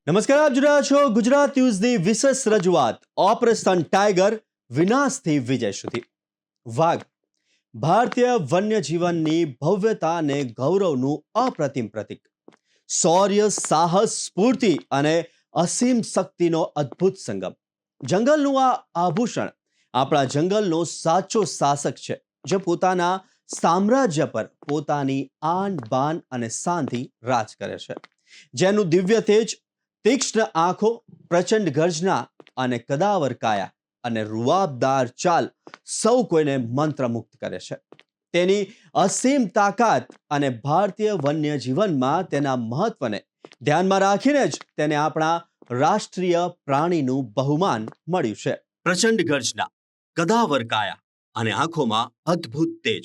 નમસ્કાર, આપ જોઈ રહ્યા છો ગુજરાત ન્યૂઝની વિશેષ રજૂઆત ઓપરેશન ટાઈગર વિનાશથી વિજય સુધી. વાઘ ભારતીય વન્યજીવનની ભવ્યતા અને ગૌરવનું અપ્રતિમ પ્રતીક. શૌર્ય, સાહસ, સ્ફૂર્તિ અને અસીમ શક્તિનો અદ્ભુત સંગમ. જંગલનું આ આભૂષણ આપણા જંગલનો સાચો શાસક છે, જે પોતાના સામ્રાજ્ય પર પોતાની આન બાન અને શાનથી રાજ કરે છે. જેનું દિવ્ય તેજ, તીક્ષ્ણ આંખો, પ્રચંડ ગર્જના અને કદાવર કાયા અને રૂઆબદાર ચાલ સૌ કોઈને મંત્રમુગ્ધ કરે છે. તેની અસીમ તાકાત અને ભારતીય વન્ય જીવનમાં તેના મહત્વને ધ્યાનમાં રાખીને જ તેને આપણા રાષ્ટ્રીય પ્રાણીનું બહુમાન મળ્યું છે. પ્રચંડ ગર્જના, કદાવર કાયા અને આંખોમાં અદ્ભુત તેજ.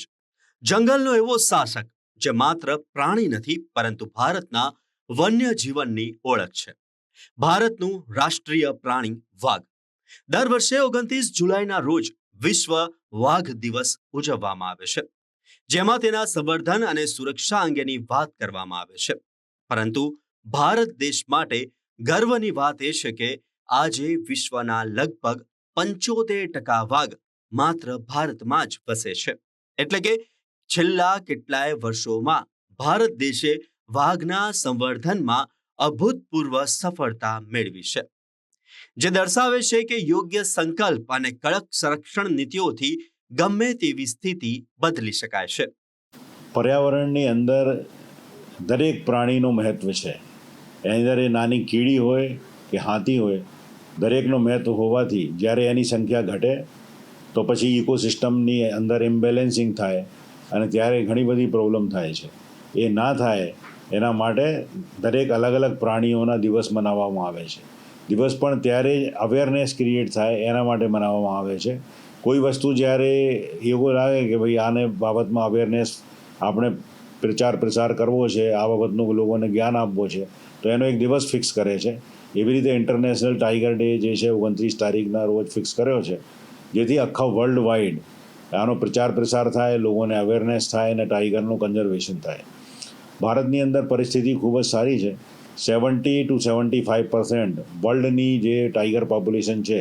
જંગલનો એવો શાસક જે માત્ર પ્રાણી નથી, પરંતુ ભારતના વન્ય જીવનની ઓળખ છે. ભારતનું રાષ્ટ્રીય પ્રાણી વાઘ. દર વર્ષે 29 જુલાઈના રોજ વિશ્વ વાઘ દિવસ ઉજવવામાં આવે છે, જેમાં તેના સંવર્ધન અને સુરક્ષા અંગેની વાત કરવામાં આવે છે. પરંતુ ભારત દેશ માટે ગર્વની વાત એ છે કે આજે વિશ્વના લગભગ 75% વાઘ માત્ર ભારતમાં જ વસે છે. એટલે કે છેલ્લા કેટલાય વર્ષોમાં ભારત દેશે વાઘના સંવર્ધનમાં અભૂતપૂર્વ સફળતા મેળવી છે, જે દર્શાવે છે કે યોગ્ય સંકલ્પ અને કડક સંરક્ષણ નીતિઓથી ગમે તેવી સ્થિતિ બદલી શકાય છે. પર્યાવરણની અંદર દરેક પ્રાણીનું મહત્વ છે. એની અંદર એ નાની કીડી હોય કે હાથી હોય, દરેકનું મહત્વ હોવાથી જ્યારે એની સંખ્યા ઘટે તો પછી ઇકોસિસ્ટમની અંદર ઇમ્બેલેન્સિંગ થાય અને ત્યારે ઘણી બધી પ્રોબ્લેમ થાય છે. એ ના થાય એના માટે દરેક અલગ અલગ પ્રાણીઓના દિવસ મનાવવામાં આવે છે. દિવસ પણ ત્યારે અવેરનેસ ક્રિએટ થાય એના માટે મનાવવામાં આવે છે. કોઈ વસ્તુ જ્યારે એવું લાગે કે ભાઈ આને બાબતમાં અવેરનેસ આપણે પ્રચાર કરવો છે, આ બાબતનું લોકોને જ્ઞાન આપવો છે, તો એનો એક દિવસ ફિક્સ કરે છે. એવી રીતે ઇન્ટરનેશનલ ટાઈગર ડે જે છે 29 તારીખના રોજ ફિક્સ કર્યો છે, જેથી આખા વર્લ્ડ વાઇડ આનો પ્રસાર થાય, લોકોને અવેરનેસ થાય અને ટાઈગરનું કન્ઝર્વેશન થાય. ભારતની અંદર પરિસ્થિતિ ખૂબ જ સારી છે. 70 to 75% વર્લ્ડની જે ટાઈગર પોપ્યુલેશન છે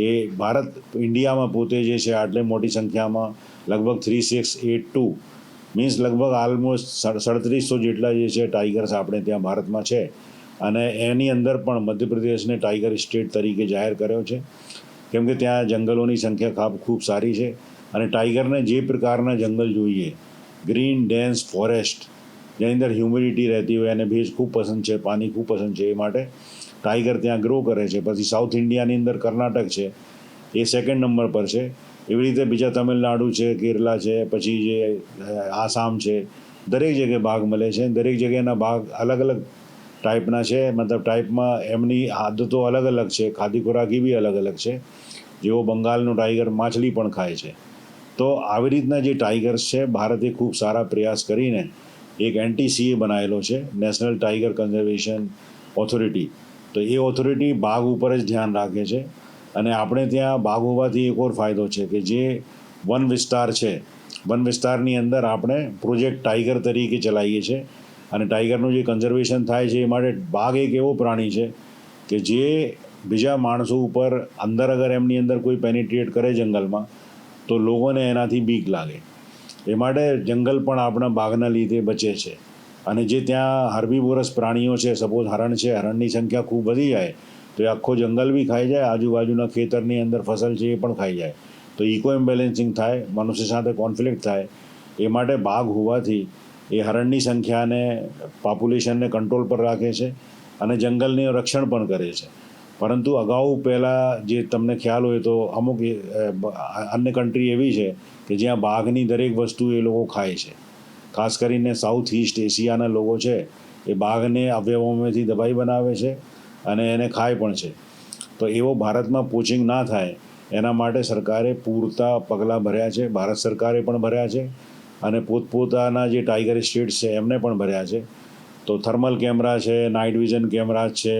એ ભારત ઇન્ડિયામાં પોતે જે છે આટલી મોટી સંખ્યામાં લગભગ 3682 મીન્સ લગભગ ઓલમોસ્ટ 3700 જેટલા જે છે ટાઈગર્સ આપણે ત્યાં ભારતમાં છે. અને એની અંદર પણ મધ્યપ્રદેશને ટાઈગર સ્ટેટ તરીકે જાહેર કર્યો છે, કેમ કે ત્યાં જંગલોની સંખ્યા ખૂબ સારી છે. અને ટાઈગરને જે પ્રકારના જંગલ જોઈએ, ગ્રીન ડેન્સ ફોરેસ્ટ, જેની અંદર હ્યુમિડિટી રહેતી હોય અને ભેજ ખૂબ પસંદ છે, પાણી ખૂબ પસંદ છે, એ માટે ટાઈગર ત્યાં ગ્રો કરે છે. પછી સાઉથ ઇન્ડિયાની અંદર કર્ણાટક છે, એ સેકન્ડ નંબર પર છે. એવી રીતે બીજા તમિલનાડુ છે, કેરલા છે, પછી જે આસામ છે, દરેક જગ્યાએ બાઘ મળે છે. દરેક જગ્યાના બાઘ અલગ અલગ ટાઈપના છે, મતલબ ટાઈપમાં એમની આદતો અલગ અલગ છે, ખાધી ખોરાકી બી અલગ અલગ છે. જેવો બંગાળનું ટાઈગર માછલી પણ ખાય છે. તો આવી રીતના જે ટાઈગર્સ છે, ભારતે ખૂબ સારા પ્રયાસ કરીને એક NTCA બનાવેલો છે, નેશનલ ટાઈગર કન્ઝર્વેશન ઓથોરિટી. તો એ ઓથોરિટી બાઘ ઉપર જ ધ્યાન રાખે છે. અને આપણે ત્યાં બાઘ હોવાથી એક ઓર ફાયદો છે કે જે વન વિસ્તાર છે, વન વિસ્તારની અંદર આપણે પ્રોજેક્ટ ટાઈગર તરીકે ચલાવીએ છીએ. અને ટાઈગરનું જે કન્ઝર્વેશન થાય છે એ માટે બાઘ એક એવો પ્રાણી છે કે જે બીજા માણસો ઉપર અંદર અગર એમની અંદર કોઈ પેનિટ્રેટ કરે જંગલમાં તો લોકોને એનાથી બીક લાગે. એ માટે જંગલ પણ આપણા બાઘના લીધે બચે છે. અને જે ત્યાં હર્બીવોરસ પ્રાણીઓ છે, સપોઝ હરણ છે, હરણની સંખ્યા ખૂબ વધી જાય તો એ આખો જંગલ બી ખાઈ જાય, આજુબાજુના ખેતરની અંદર ફસલ છે એ પણ ખાઈ જાય, તો ઇકો ઇમ્બેલેન્સિંગ થાય, મનુષ્ય સાથે કોન્ફ્લિક્ટ થાય. એ માટે બાઘ હોવાથી એ હરણની સંખ્યાને, પોપ્યુલેશનને કંટ્રોલ પર રાખે છે અને જંગલનું રક્ષણ પણ કરે છે. પરંતુ અગાઉ પહેલાં જે તમને ખ્યાલ હોય તો અમુક અન્ય કન્ટ્રી એવી છે કે જ્યાં બાઘની દરેક વસ્તુ એ લોકો ખાય છે. ખાસ કરીને સાઉથ ઇસ્ટ એશિયાના લોકો છે, એ બાઘને અવયવોમાંથી દવાઈ બનાવે છે અને એને ખાય પણ છે. તો એવો ભારતમાં પોચિંગ ના થાય એના માટે સરકારે પૂરતા પગલાં ભર્યા છે. ભારત સરકારે પણ ભર્યા છે અને પોતપોતાના જે ટાઈગર સ્ટેટ્સ છે એમને પણ ભર્યા છે. તો થર્મલ કેમેરા છે, નાઇટ વિઝન કેમેરા છે,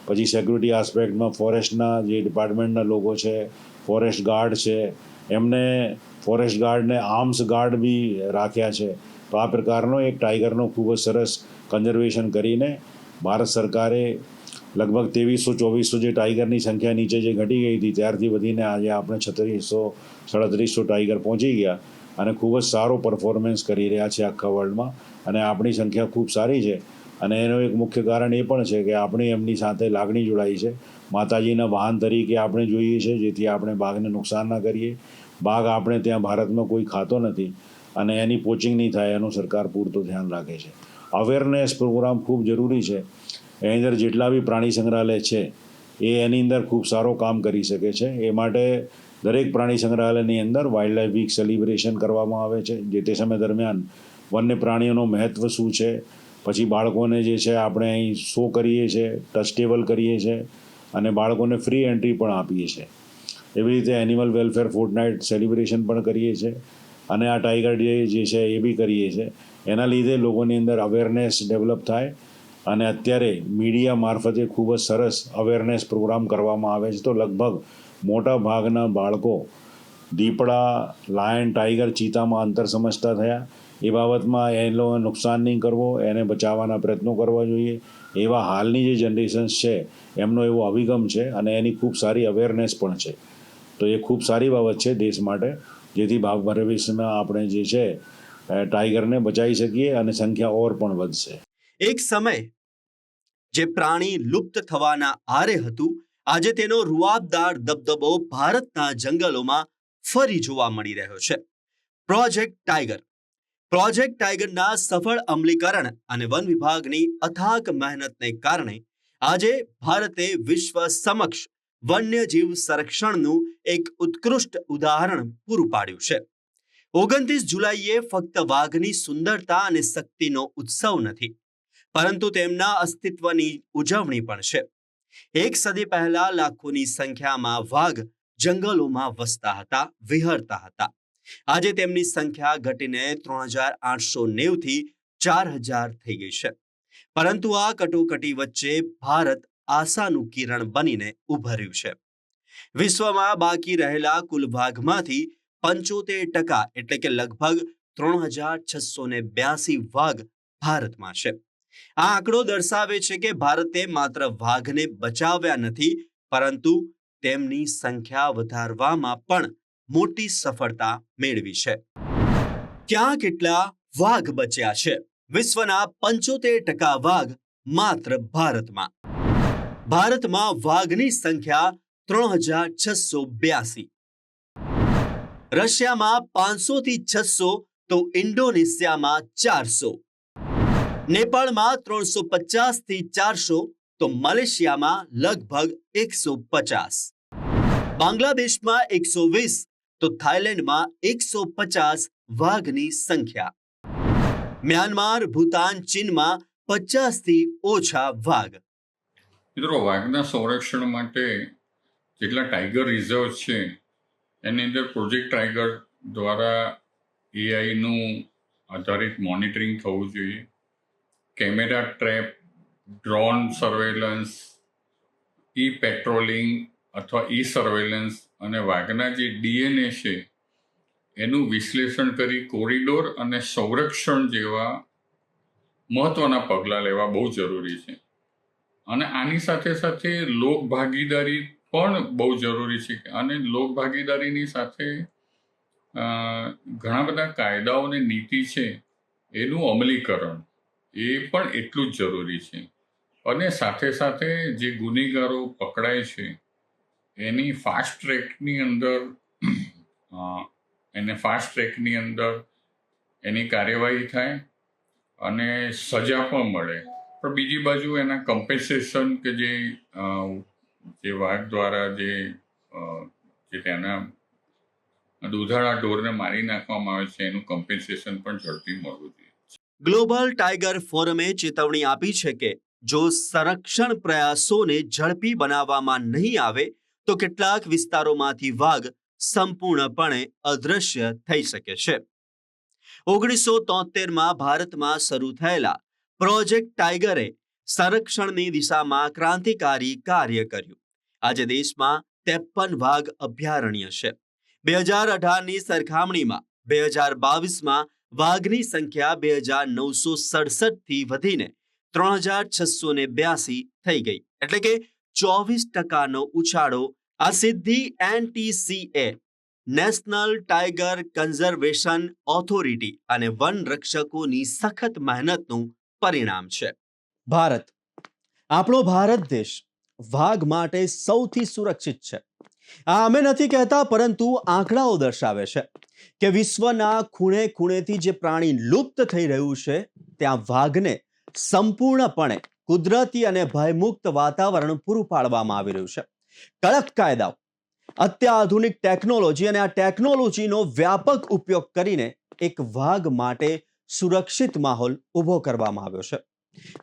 પછી સિક્યુરિટી આસ્પેક્ટમાં ફોરેસ્ટના જે ડિપાર્ટમેન્ટના લોકો છે, ફોરેસ્ટ ગાર્ડ છે, એમને ફોરેસ્ટ ગાર્ડને આર્મ્સ ગાર્ડ બી રાખ્યા છે. તો આ પ્રકારનો એક ટાઈગરનો ખૂબ જ સરસ કન્ઝર્વેશન કરીને ભારત સરકારે લગભગ 2300-2400 જે ટાઈગરની સંખ્યા નીચે જે ઘટી ગઈ હતી ત્યારથી વધીને આજે આપણે 3600-3700 ટાઈગર પહોંચી ગયા અને ખૂબ જ સારો પરફોર્મન્સ કરી રહ્યા છે આખા વર્લ્ડમાં. અને આપણી સંખ્યા ખૂબ સારી છે અને એનું એક મુખ્ય કારણ એ પણ છે કે આપણી એમની સાથે લાગણી જોડાઈ છે. માતાજીના વાહન તરીકે આપણે જોઈએ છે, જેથી આપણે બાઘને નુકસાન ના કરીએ. બાઘ આપણે ત્યાં ભારતમાં કોઈ ખાતો નથી અને એની પોચિંગ નહીં થાય એનું સરકાર પૂરતું ધ્યાન રાખે છે. અવેરનેસ પ્રોગ્રામ ખૂબ જરૂરી છે. એની અંદર જેટલા બી પ્રાણી સંગ્રહાલય છે એ એની અંદર ખૂબ સારો કામ કરી શકે છે. એ માટે દરેક પ્રાણી સંગ્રહાલયની અંદર વાઇલ્ડ લાઈફ વીક સેલિબ્રેશન કરવામાં આવે છે. જે તે સમય દરમિયાન વન્ય પ્રાણીઓનું મહત્ત્વ શું છે, પછી બાળકોને જે છે આપણે અહીં શો કરીએ છીએ, ટચ ટેબલ કરીએ છીએ અને બાળકોને ફ્રી એન્ટ્રી પણ આપીએ છીએ. એવી રીતે એનિમલ વેલફેર ફોર્ટનાઇટ સેલિબ્રેશન પણ કરીએ છીએ અને આ ટાઈગર ડે જે છે એ બી કરીએ છીએ. એના લીધે લોકોની અંદર અવેરનેસ ડેવલપ થાય અને અત્યારે મીડિયા મારફતે ખૂબ જ સરસ અવેરનેસ પ્રોગ્રામ કરવામાં આવે છે. તો લગભગ મોટા ભાગના બાળકો દીપડા, લાયન, ટાઈગર, ચીતામાં અંતર સમજતા થયા. એ બાબતમાં એ લોકોને નુકસાન નહીં કરવો, એને બચાવવાના પ્રયત્નો કરવા જોઈએ. એવા હાલની જે જનરેશન્સ છે એમનો એવો અભિગમ છે અને એની ખૂબ સારી અવેરનેસ પણ છે. તો એ ખૂબ સારી બાબત છે દેશ માટે, જેથી ભવિષ્યમાં આપણે જે છે ટાઈગરને બચાવી શકીએ અને સંખ્યા ઓર પણ વધશે. એક સમય જે પ્રાણી લુપ્ત થવાના આરે હતું, આજે તેનો રૂઆબદાર દબદબો ભારતના જંગલોમાં ફરી જોવા મળી રહ્યો છે. પ્રોજેક્ટ ટાઈગરના સફળ અમલીકરણ અને વન વિભાગની અથાગ મહેનતને કારણે આજે ભારતે વિશ્વ સમક્ષ વન્યજીવ સંરક્ષણનું એક ઉત્કૃષ્ટ ઉદાહરણ પૂરું પાડ્યું છે. 29 જુલાઈએ ફક્ત વાઘની સુંદરતા અને શક્તિનો ઉત્સવ નથી, પરંતુ તેમના અસ્તિત્વની ઉજવણી પણ છે. એક સદી પહેલા લાખોની સંખ્યામાં વાઘ જંગલોમાં વસતા હતા, વિહરતા હતા. આજે તેમની સંખ્યા ઘટીને 3890 થી 4000 થઈ ગઈ છે. પરંતુ આ કટોકટી વચ્ચે ભારત આશાનું કિરણ બનીને ઉભર્યું છે. વિશ્વમાં બાકી રહેલા કુલ વાઘમાંથી 75% એટલે કે લગભગ 3682 વાઘ ભારતમાં છે. આ આંકડો દર્શાવે છે કે ભારતે માત્ર વાઘને બચાવ્યા નથી, પરંતુ તેમની સંખ્યા વધારવામાં પણ મોટી સફળતા મેળવી છે. ક્યાં કેટલા વાઘ બચ્યા છે? વિશ્વના 75% વાઘ માત્ર ભારતમાં. ભારતમાં વાઘની સંખ્યા 3682. રશિયામાં 500 થી 600, તો ઇન્ડોનેશિયામાં 400. નેપાળમાં 350 થી 400, તો મલેશિયામાં લગભગ 150. બાંગ્લાદેશમાં 120, તો થાઈલેન્ડમાં 150 વાઘની સંખ્યા. મ્યાનમાર, ભૂતાન, ચીનમાં 50 થી ઓછા વાઘ. મિત્રો, વાઘના સંરક્ષણ માટે જેટલા ટાઈગર રિઝર્વ છે એની અંદર પ્રોજેક્ટ ટાઈગર દ્વારા એઆઈનું આધારિત મોનિટરિંગ થવું જોઈએ. કેમેરા ટ્રેપ, ડ્રોન સર્વેલન્સ, ઈ પેટ્રોલિંગ અથવા ઈ સર્વેલન્સ અને વાઘના જે ડીએનએ છે એનું વિશ્લેષણ કરી કોરિડોર અને સંરક્ષણ જેવા મહત્ત્વના પગલાં લેવા બહુ જરૂરી છે. અને આની સાથે સાથે લોક ભાગીદારી પણ બહુ જરૂરી છે. અને લોક ભાગીદારીની સાથે ઘણા બધા કાયદાઓ અને નીતિ છે એનું અમલીકરણ એ પણ એટલું જ જરૂરી છે. અને સાથે સાથે જે ગુનેગારો પકડાય છે એની ફાસ્ટ ટ્રેકની અંદર એની કાર્યવાહી થાય અને સજા પણ મળે. પણ બીજી બાજુ એના કમ્પેન્સેશન કે જે વાઘ દ્વારા જે તેના દુધાળા ઢોરને મારી નાખવામાં આવે છે એનું કમ્પેન્સેશન પણ ઝડપી મળવું જોઈએ. ગ્લોબલ ટાઈગર ફોરમે ચેતવણી આપી છે કે જો સંરક્ષણ પ્રયાસોને ઝડપી બનાવવામાં નહીં આવે તો કેટલાક વિસ્તારોમાંથી વાઘ સંપૂર્ણપણે અદૃશ્ય થઈ શકે છે. 1973માં ભારતમાં શરૂ થયેલા પ્રોજેક્ટ ટાઈગરે સંરક્ષણની દિશામાં ક્રાંતિકારી કાર્ય કર્યું. આજે દેશમાં 53 વાઘ અભયારણ્ય છે. 2018ની સરખામણીમાં 2022માં વાઘની સંખ્યા 2967 થી વધીને 3,682 થઈ ગઈ, એટલે કે 24% ઉછાળો. આ સિદ્ધિ NTCA national tiger conservation authority અને વન રક્ષકોની સખત મહેનતનું પરિણામ છે. ભારત, આપણો ભારત દેશ વાઘ માટે સૌથી સુરક્ષિત છે. આ અમે નથી કહેતા, પરંતુ આંકડાઓ દર્શાવે છે કે વિશ્વના ખૂણે ખૂણેથી જે પ્રાણી લુપ્ત થઈ રહ્યું છે, ત્યાં વાઘને સંપૂર્ણપણે કુદરતી અને ભયમુક્ત વાતાવરણ પૂરું પાડવામાં આવી રહ્યું છે. કડક કાયદાઓ, અત્યાધુનિક ટેકનોલોજી અને આ ટેકનોલોજીનો વ્યાપક ઉપયોગ કરીને એક વાઘ માટે સુરક્ષિત માહોલ ઊભો કરવામાં આવ્યો છે.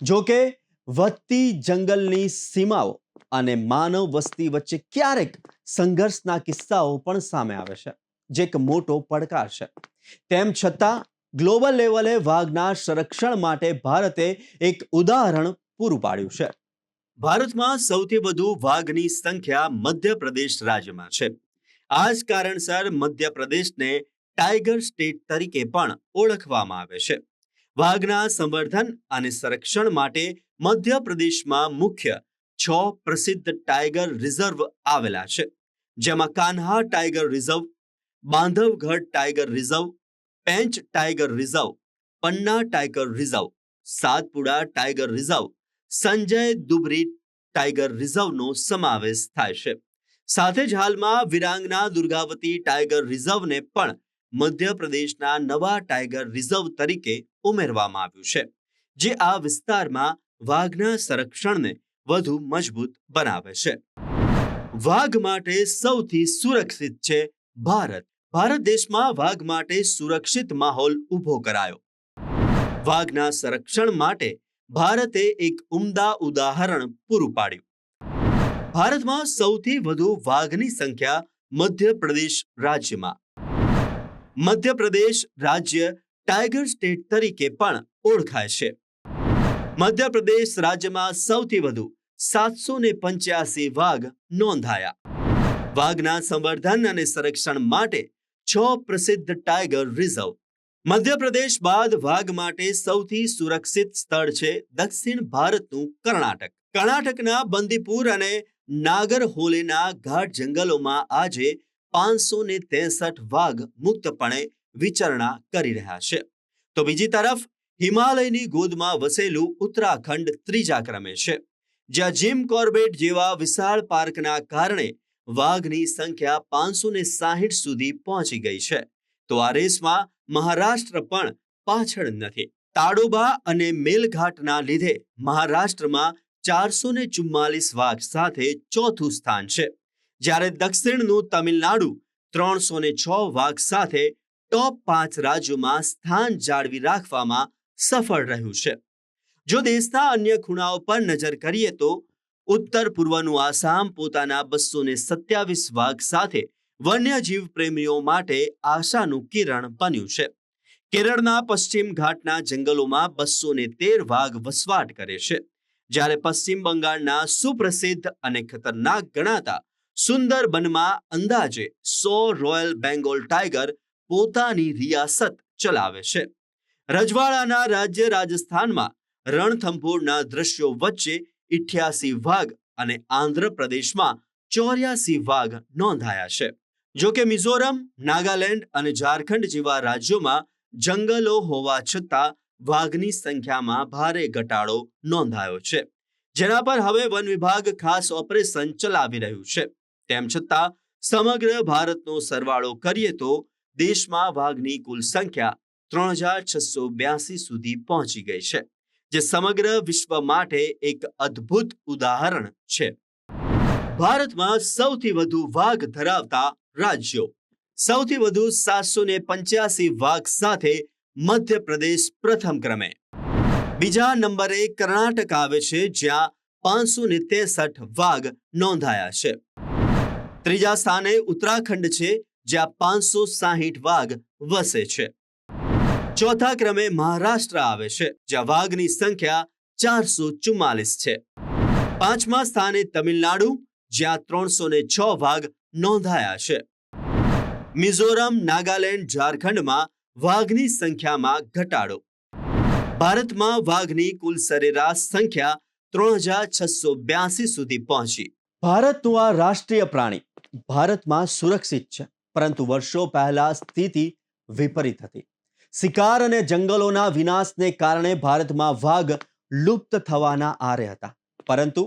જો કે વધતી જંગલની સીમાઓ અને માનવ વસ્તી વચ્ચે ક્યારેક સંઘર્ષના કિસ્સાઓ પણ સામે આવે છે, જે એક મોટો પડકાર છે. તેમ છતાં ગ્લોબલ લેવલે વાઘના સંરક્ષણ માટે ભારતે એક ઉદાહરણ પૂરું પાડ્યું છે. ભારતમાં સૌથી વધુ વાઘની સંખ્યા મધ્યપ્રદેશ રાજ્યમાં છે. આ જ કારણસર મધ્યપ્રદેશને ટાઈગર સ્ટેટ તરીકે પણ ઓળખવામાં આવે છે. વાઘના સંવર્ધન અને સંરક્ષણ માટે મધ્યપ્રદેશમાં મુખ્ય 6 પ્રસિદ્ધ ટાઈગર રિઝર્વ આવેલા છે, જેમાં Kanha tiger reserve, Bandhavgarh tiger reserve, Pench tiger reserve, Panna tiger reserve, Satpura tiger reserve, Sanjay Dubri tiger રિઝર્વનો સમાવેશ થાય છે. સાથે જ હાલમાં વિરાંગના દુર્ગાવતી ટાઈગર રિઝર્વને પણ મધ્યપ્રદેશના નવા ટાઈગર રિઝર્વ તરીકે ઉમેરવામાં આવ્યું છે, જે આ વિસ્તારમાં વાઘના સંરક્ષણને વધુ મજબૂત બનાવે છે. વાઘ માટે સૌથી સુરક્ષિત છે ભારત. ભારત દેશમાં વાઘ માટે સુરક્ષિત માહોલ ઊભો કરાયો. વાઘના સંરક્ષણ માટે ભારતે એક ઉમદા ઉદાહરણ પૂરું પાડ્યું. ભારતમાં સૌથી વધુ વાઘની સંખ્યા મધ્યપ્રદેશ રાજ્યમાં. મધ્યપ્રદેશ રાજ્ય ટાઈગર સ્ટેટ તરીકે પણ ઓળખાય છે. મધ્યપ્રદેશ રાજ્યમાં સૌથી વધુ 785 વાઘ નોંધાયા. વાઘના સંવર્ધન અને સંરક્ષણ માટે 6 પ્રસિદ્ધ ટાઈગર રિઝર્વ. મધ્યપ્રદેશ બાદ વાઘ માટે સૌથી સુરક્ષિત સ્થળ છે દક્ષિણ ભારતનું કર્ણાટક. કર્ણાટકના બંદીપુર અને નાગરહોલેના ઘાટ જંગલોમાં આજે 563 વાઘ મુક્તપણે વિચરણા કરી રહ્યા છે. તો બીજી તરફ હિમાલયની ગોદમાં વસેલું ઉત્તરાખંડ ત્રીજા ક્રમે છે, જ્યાં જીમ કોર્બેટ જેવા વિશાળ પાર્કના કારણે વાઘની સંખ્યા 560 સુધી પહોંચી ગઈ છે. તો આ રેસમાં મહારાષ્ટ્ર પણ પાછળ નથી. તાડોબા અને મેલઘાટના લીધે મહારાષ્ટ્રમાં 444 વાઘ સાથે ચોથું સ્થાન છે, જ્યારે દક્ષિણનું તમિલનાડુ 306 વાઘ સાથે ટોપ 5 રાજ્યોમાં સ્થાન જાળવી રાખવામાં સફળ રહ્યું છે. જો દેશના અન્ય ખૂણાઓ પર નજર કરીએ તો ઉત્તર પૂર્વનું આસામ પોતાના 227 વાઘ સાથે વન્યજીવ પ્રેમીઓ માટે આશાનું કિરણ બન્યું છે. કેરળના પશ્ચિમ ઘાટના જંગલોમાં 213 વાઘ વસવાટ કરે છે, જ્યારે પશ્ચિમ બંગાળના સુપ્રસિદ્ધ અને ખતરનાક ગણાતા સુંદરબનમાં અંદાજે 100 રોયલ બેંગોલ ટાઈગર પોતાની રિયાસત ચલાવે છે. રજવાડાના રાજ્ય રાજસ્થાનમાં રણથંભોરના દ્રશ્યો વચ્ચે 88 વાઘ અને આંધ્રપ્રદેશમાં 84 વાઘ નોંધાયા છે. જો કે મિઝોરમ, નાગાલેન્ડ અને ઝારખંડ જેવા રાજ્યોમાં જંગલો હોવા છતાં વાઘની સંખ્યામાં ભારે ઘટાડો નોંધાયો છે, જેના પર હવે વન વિભાગ ખાસ ઓપરેશન ચલાવી રહ્યું છે. તેમ છતાં સમગ્ર ભારતનો સરવાળો કરીએ તો દેશમાં વાઘની કુલ સંખ્યા 3,682 સુધી પહોંચી ગઈ છે, જે સમગ્ર વિશ્વ માટે એક અદ્ભુત ઉદાહરણ છે. ભારતમાં સૌથી વધુ વાઘ ધરાવતા રાજ્યો. સૌથી વધુ 785 વાઘ સાથે મધ્યપ્રદેશ પ્રથમ ક્રમે. બીજા નંબરે કર્ણાટક આવે છે, જ્યાં 563 વાઘ નોંધાયા છે. ત્રીજા સ્થાને ઉત્તરાખંડ છે, જ્યાં 560 વાઘ વસે છે. ચોથા ક્રમે મહારાષ્ટ્ર આવે છે, જ્યાં વાઘની સંખ્યા 444 છે. પાંચમા સ્થાને તમિલનાડુ, જ્યાં 306 વાઘ નોંધાયા છે. મિઝોરમ, નાગાલેન્ડ, ઝારખંડમાં વાઘની સંખ્યામાં ઘટાડો. ભારતમાં વાઘની કુલ સરેરાશ સંખ્યા 3682 સુધી પહોંચી. ભારતનું આ રાષ્ટ્રીય પ્રાણી ભારતમાં સુરક્ષિત છે, પરંતુ વર્ષો પહેલા સ્થિતિ વિપરીત હતી. શિકાર અને જંગલોના વિનાશને કારણે ભારતમાં વાઘ લુપ્ત થવાના આરે હતા. પરંતુ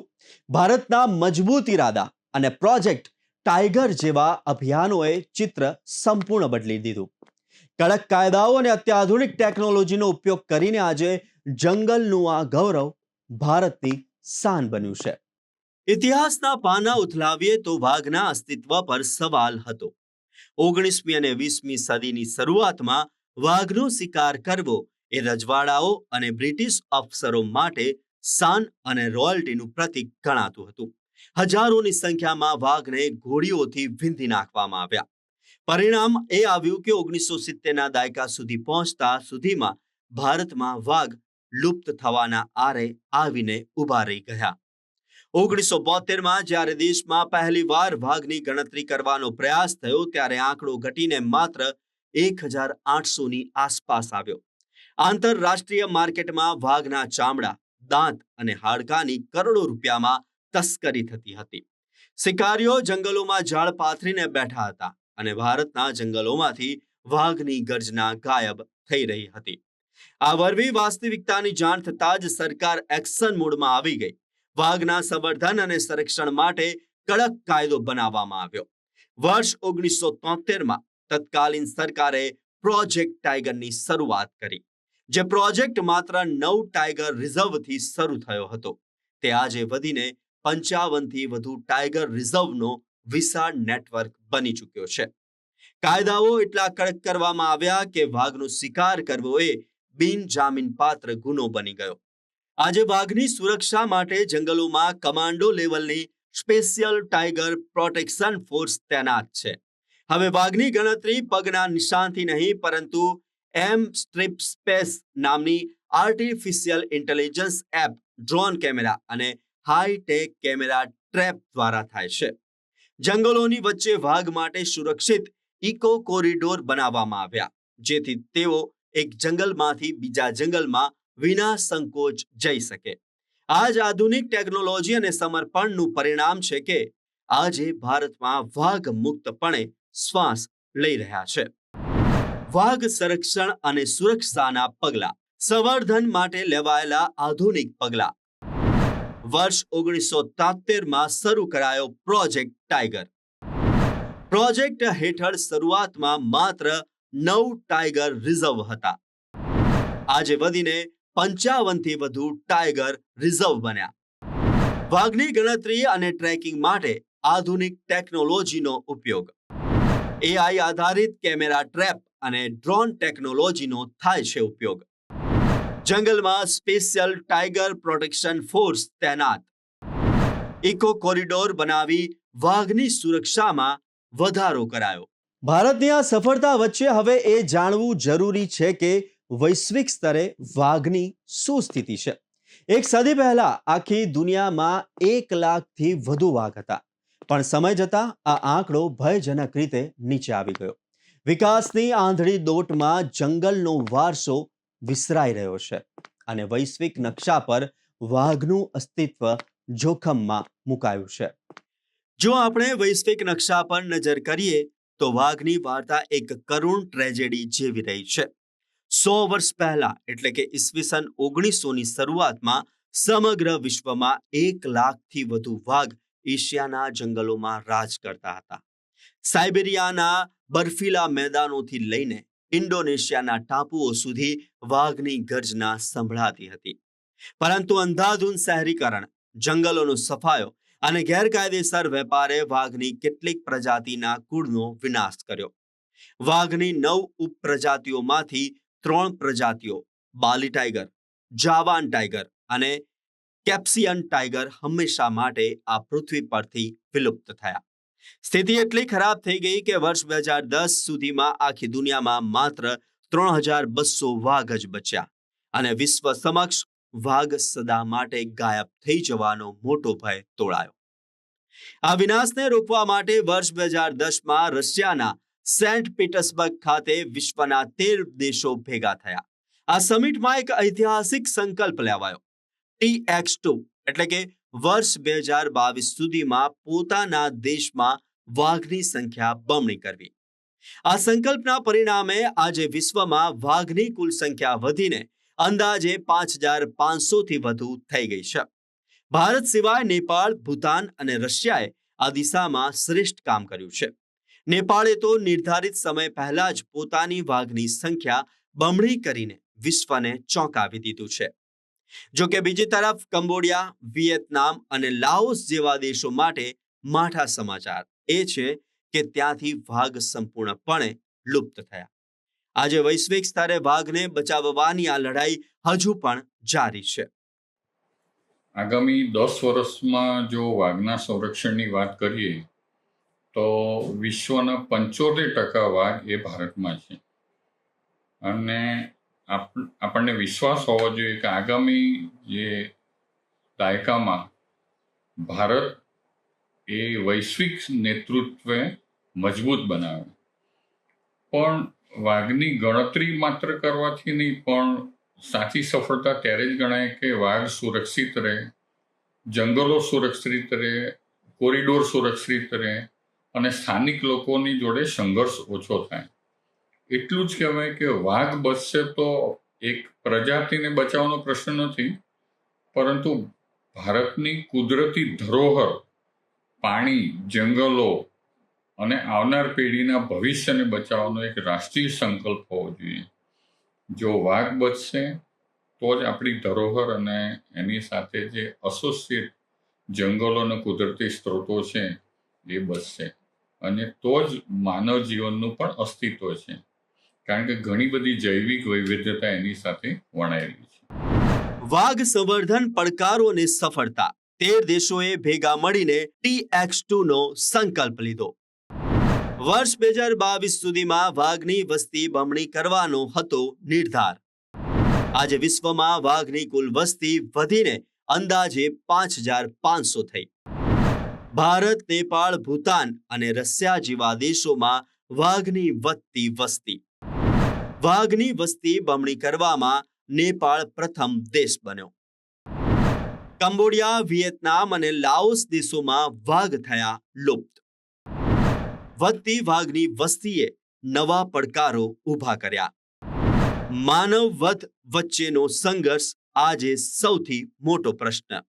ભારતના મજબૂત ઇરાદા અને પ્રોજેક્ટ ટાઈગર જેવા અભિયાનોએ ચિત્ર સંપૂર્ણ બદલી દીધું. કડક કાયદાઓ અને અત્યાધુનિક ટેકનોલોજીનો ઉપયોગ કરીને આજે જંગલનું આ ગૌરવ ભારતની શાન બન્યું છે. ઇતિહાસના પાના ઉથલાવીએ તો વાઘના અસ્તિત્વ પર સવાલ હતો. 19મી અને 20મી સદીની શરૂઆતમાં વાઘનો શિકાર કરવો એ રજવાડાઓ અને બ્રિટિશ અફસરો માટે શાન અને રોયલ્ટીનું પ્રતીક ગણાતું હતું. હજારોની સંખ્યામાં વાઘને ગોળીઓથી વીંધી નાખવામાં આવ્યા. પરિણામ એ આવ્યું કે 1970ના દાયકા સુધી પહોંચતા સુધીમાં ભારતમાં વાઘ લુપ્ત થવાના આરે આવીને ઊભા રહી ગયા. 1972માં જ્યારે દેશમાં પહેલીવાર વાઘની ગણતરી કરવાનો પ્રયાસ થયો ત્યારે આંકડો ઘટીને માત્ર 1800ની આસપાસ આવ્યો. આંતરરાષ્ટ્રીય માર્કેટમાં વાઘના ચામડા, દાંત અને હાડકાની કરોડો રૂપિયામાં તસ્કરી થતી હતી. શિકારીઓ જંગલોમાં જાળ પાથરીને બેઠા હતા અને ભારતના જંગલોમાંથી વાઘની ગર્જના ગાયબ થઈ રહી હતી. આ વરવી વાસ્તવિકતાની જાણ થતાં જ સરકાર એક્શન મોડમાં આવી ગઈ. વાઘના સંવર્ધન અને સંરક્ષણ માટે કડક કાયદો બનાવવામાં આવ્યો. વર્ષ 1973માં તત્કાલીન સરકારે પ્રોજેક્ટ ટાઈગરની શરૂઆત કરી. જે પ્રોજેક્ટ માત્ર 9 ટાઈગર રિઝર્વથી શરૂ થયો હતો, તે આજે વધીને 55થી વધુ ટાઈગર રિઝર્વનો વિશાળ નેટવર્ક બની ચૂક્યો છે. કાયદાઓ એટલા કડક કરવામાં આવ્યા કે વાઘનો શિકાર કરવો એ બિનજામીનપાત્ર ગુનો બની ગયો. આજે વાઘની સુરક્ષા માટે જંગલોમાં કમાન્ડો લેવલની સ્પેશિયલ ટાઈગર પ્રોટેક્શન ફોર્સ તૈનાત છે. હવે વાઘની ગણતરી પગના નિશાનથી નહીં પરંતુ સ્ટ્રીપ સ્પેસ નામની artificial intelligence app, drone camera અને હાઈટેક કેમેરા ટ્રેપ દ્વારા થાય છે. જંગલોની વચ્ચે વાઘ માટે સુરક્ષિત ઇકો કોરિડોર બનાવવામાં આવ્યા, જેથી તેઓ એક જંગલમાંથી બીજા જંગલમાં વિના સંકોચ જઈ શકે. આ જ આધુનિક ટેકનોલોજી અને સમર્પણનું પરિણામ છે કે આજે ભારતમાં વાઘ મુક્તપણે શ્વાસ લઈ રહ્યા છે. વાઘ સંરક્ષણ અને સુરક્ષાના પગલાં. સંવર્ધન માટે લેવાયેલા આધુનિક પગલાં. વર્ષ 1973માં શરૂ કરાયો પ્રોજેક્ટ ટાઈગર. પ્રોજેક્ટ હેઠળ શરૂઆતમાં માત્ર 9 ટાઈગર રિઝર્વ હતા. આજે વધીને 55થી વધુ ટાઈગર રિઝર્વ બન્યા. વાઘની ગણતરી અને ટ્રેકિંગ માટે આધુનિક ટેકનોલોજીનો ઉપયોગ. AI આધારિત કેમેરા ટ્રેપ અને ડ્રોન ટેકનોલોજીનો થાય છે ઉપયોગ. જંગલમાં સ્પેશિયલ ટાઈગર પ્રોટેક્શન ફોર્સ તૈનાત. ઇકો કોરિડોર બનાવી વાઘની સુરક્ષામાં વધારો કરાયો. ભારતની આ સફળતા વચ્ચે હવે એ જાણવું જરૂરી છે કે વૈશ્વિક સ્તરે વાઘની શું સ્થિતિ છે. એક સદી પહેલા આખી દુનિયામાં 1 લાખથી વધુ વાઘ હતા, પણ સમય જતાં આ આંકડો ભયજનક રીતે નીચે આવી ગયો. વિકાસની આંધળી દોટમાં જંગલનો વારસો વિસરાઈ રહ્યો છે અને વૈશ્વિક નકશા પર વાઘનું અસ્તિત્વ જોખમમાં મુકાયું છે. જો આપણે વૈશ્વિક નકશા પર નજર કરીએ તો વાઘની વાર્તા એક કરુણ ટ્રેજેડી જેવી રહી છે. 100 વર્ષ પહેલા એટલે કે ઈસવીસન 1900ની શરૂઆતમાં સમગ્ર વિશ્વમાં 1 લાખથી વધુ વાઘ એશિયાના જંગલોમાં રાજ કરતા હતા. સાઇબેરિયાના બર્ફીલા મેદાનોથી લઈને ઇન્ડોનેશિયાના ટાપુઓ સુધી વાઘની ગર્જના સંભળાતી હતી. પરંતુ અંધાધૂંધ શહેરીકરણ, જંગલોનો સફાયો અને ગેરકાયદેસર વેપારે વાઘની કેટલીક પ્રજાતિના કુળનો વિનાશ કર્યો. વાઘની 9 ઉપપ્રજાતિઓમાંથી 3 પ્રજાતિઓ બાલી ટાઈગર, જાવાન ટાઈગર અને કેપ્સિયન ટાઈગર હંમેશા માટે આ પૃથ્વી પરથી વિલુપ્ત થયા. સ્થિતિ એટલી ખરાબ થઈ ગઈ કે વર્ષ 2010 સુધીમાં આખી દુનિયામાં માત્ર 3200 વાઘ જ બચ્યા અને વિશ્વ સમક્ષ વાઘ સદા માટે ગાયબ થઈ જવાનો મોટો ભય તોળાયો. આ વિનાશને રોકવા માટે વર્ષ 2010માં રશિયાના સેન્ટ પીટર્સબર્ગ ખાતે વિશ્વના 13 દેશો ભેગા થયા આ સમિટમાં એક ઐતિહાસિક સંકલ્પ લેવાયો, TX2 એટલે કે વર્ષ 2022 સુધીમાં પોતાના દેશમાં વાઘની સંખ્યા બમણી કરવી. આ સંકલ્પના પરિણામે આજે વિશ્વમાં વાઘની કુલ સંખ્યા વધીને અંદાજે 5,500 થી વધુ થઈ ગઈ છે. ભારત સિવાય નેપાળ, ભૂતાન અને રશિયાએ આ દિશામાં શ્રેષ્ઠ કામ કર્યું છે. નેપાળે તો નિર્ધારિત સમય પહેલા જ પોતાની વાઘની સંખ્યા બમણી કરીને વિશ્વને ચોંકાવી દીધું છે. જો કે બીજી તરફ કંબોડિયા, વિયેતનામ અને લાઓસ જેવા દેશો માટે માઠા સમાચાર એ છે કે ત્યાંથી વાઘ સંપૂર્ણપણે લુપ્ત થયા. આજે વૈશ્વિક સ્તરે વાઘને બચાવવાની આ લડાઈ હજુ પણ જારી છે. આગામી 10 વર્ષમાં જો વાઘના સંરક્ષણની વાત કરીએ તો વિશ્વના 75% વાઘ એ ભારતમાં છે. અને આપણને વિશ્વાસ હોવો જોઈએ કે આગામી જે દાયકામાં ભારત એ વૈશ્વિક નેતૃત્વે મજબૂત બનાવે. પણ વાઘની ગણતરી માત્ર કરવાથી નહીં, પણ સાચી સફળતા ત્યારે જ ગણાય કે વાઘ સુરક્ષિત રહે, જંગલો સુરક્ષિત રહે, કોરિડોર સુરક્ષિત રહે અને સ્થાનિક લોકોની જોડે સંઘર્ષ ઓછો થાય. એટલું જ કહેવાય કે વાઘ બચશે તો એક પ્રજાતિને બચાવવાનો પ્રશ્ન નથી, પરંતુ ભારતની કુદરતી ધરોહર, પાણી, જંગલો અને આવનાર પેઢીના ભવિષ્યને બચાવવાનો એક રાષ્ટ્રીય સંકલ્પ હોવો જોઈએ. જો વાઘ બચશે તો જ આપણી ધરોહર અને એની સાથે જે એસોસિએટ જંગલો અને કુદરતી સ્ત્રોતો છે એ બચશે, અને તો જ માનવ જીવનનું પણ અસ્તિત્વ છે, કારણ કે ઘણી બધી જૈવિક વૈવિધ્યતા એની સાથે વણાયેલી છે. વાઘ સંવર્ધન પડકારો અને સફળતા. 13 દેશોએ ભેગા મળીને TX2 નો સંકલ્પ લીધો. વર્ષ 2022 સુધીમાં વાઘની વસ્તી બમણી કરવાનો હતો નિર્ધાર. આજે વિશ્વમાં વાઘની કુલ વસ્તી વધીને અંદાજે 5,500 થઈ. ભારત, નેપાળ, ભૂતાન અને રશિયા જેવા દેશોમાં વાઘની વધતી વસ્તી. વાઘની વસ્તી બમણી કરવામાં નેપાળ પ્રથમ દેશ બન્યો. કંબોડિયા, વિયેતનામ અને લાઓસ દેશોમાં વાઘ થયા લુપ્ત. વધતી વાઘની વસ્તીએ નવા પડકારો ઊભા કર્યા. માનવ વધ વચ્ચેનો સંઘર્ષ આજે સૌથી મોટો પ્રશ્ન.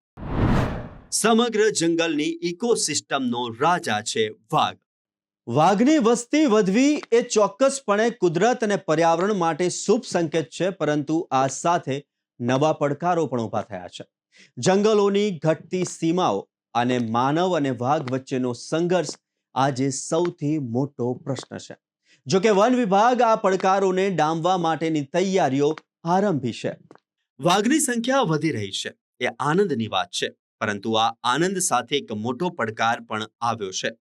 સમગ્ર જંગલની ઇકોસિસ્ટમનો રાજા છે વાઘ. વાઘની વસ્તી વધવી એ ચોક્કસપણે કુદરત અને પર્યાવરણ માટે શુભ સંકેત છે, પરંતુ આ સાથે નવા પડકારો પણ ઊભા થયા છે. જંગલોની ઘટતી સીમાઓ અને માનવ અને વાઘ વચ્ચેનો સંઘર્ષ આજે સૌથી મોટો પ્રશ્ન છે. જો કે વન વિભાગ આ પડકારોને ડામવા માટેની તૈયારીઓ આરંભી છે. વાઘની સંખ્યા વધી રહી છે એ આનંદની વાત છે, પરંતુ આ આનંદ સાથે એક મોટો પડકાર પણ આવ્યો છે.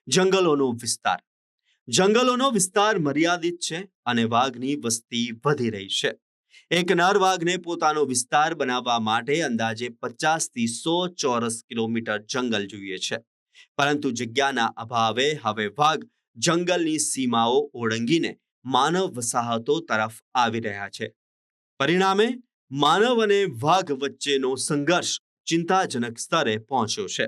જંગલોનો વિસ્તાર. જંગલોનો વિસ્તાર મર્યાદિત છે અને વાઘની વસ્તી વધી રહી છે. એક નર વાઘને પોતાનો વિસ્તાર બનાવવા માટે અંદાજે 50 થી 100 ચોરસ કિલોમીટર જંગલ જોઈએ છે. પરંતુ જગ્યાના અભાવે હવે વાઘ જંગલની સીમાઓ ઓળંગીને માનવ વસાહતો તરફ આવી રહ્યા છે. પરિણામે માનવ અને વાઘ વચ્ચેનો સંઘર્ષ ચિંતાજનક સ્તરે પહોંચ્યો છે.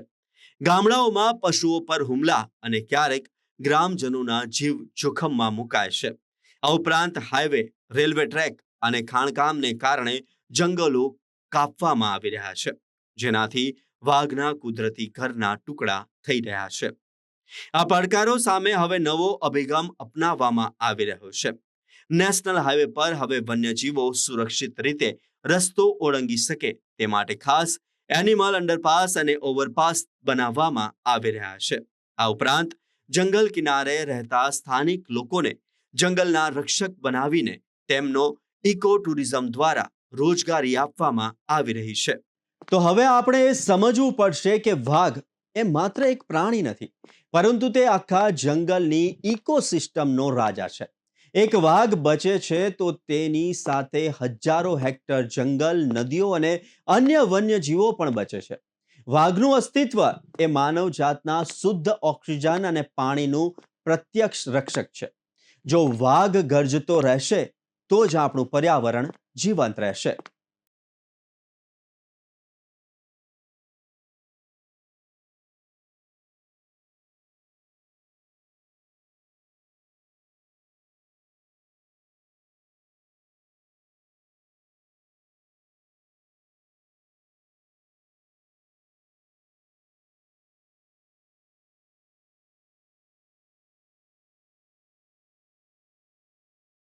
ગામડાઓમાં પશુઓ પર હુમલા અને ક્યારેક ગ્રામજનોના જીવ જોખમમાં મુકાય છે. આ ઉપરાંત હાઈવે, રેલવે ટ્રેક અને ખાણકામને કારણે જંગલો કાપવામાં આવી રહ્યા છે, જેનાથી વાઘના કુદરતી ઘરના ટુકડા થઈ રહ્યા છે. આ પડકારો સામે હવે નવો અભિગમ અપનાવવામાં આવી રહ્યો છે. નેશનલ હાઈવે પર હવે વન્યજીવો સુરક્ષિત રીતે રસ્તો ઓળંગી શકે તે માટે ખાસ એનિમલ અંડરપાસ અને ઓવરપાસ બનાવવામાં આવી રહ્યા છે. આ ઉપરાંત જંગલ કિનારે રહેતા સ્થાનિક લોકોને જંગલના રક્ષક બનાવીને તેમનો ઇકો ટુરિઝમ દ્વારા રોજગારી આપવામાં આવી રહી છે. તો હવે આપણે એ સમજવું પડશે કે વાઘ એ માત્ર એક પ્રાણી નથી, પરંતુ તે આખા જંગલની ઇકોસિસ્ટમનો રાજા છે. એક વાઘ બચે છે તો તેની સાથે હજારો હેક્ટર જંગલ, નદીઓ અને અન્ય વન્યજીવો પણ બચે છે. વાઘનું અસ્તિત્વ એ માનવ જાતના શુદ્ધ ઓક્સિજન અને પાણીનું પ્રત્યક્ષ રક્ષક છે. જો વાઘ ગર્જતો રહેશે તો જ આપણું પર્યાવરણ જીવંત રહેશે.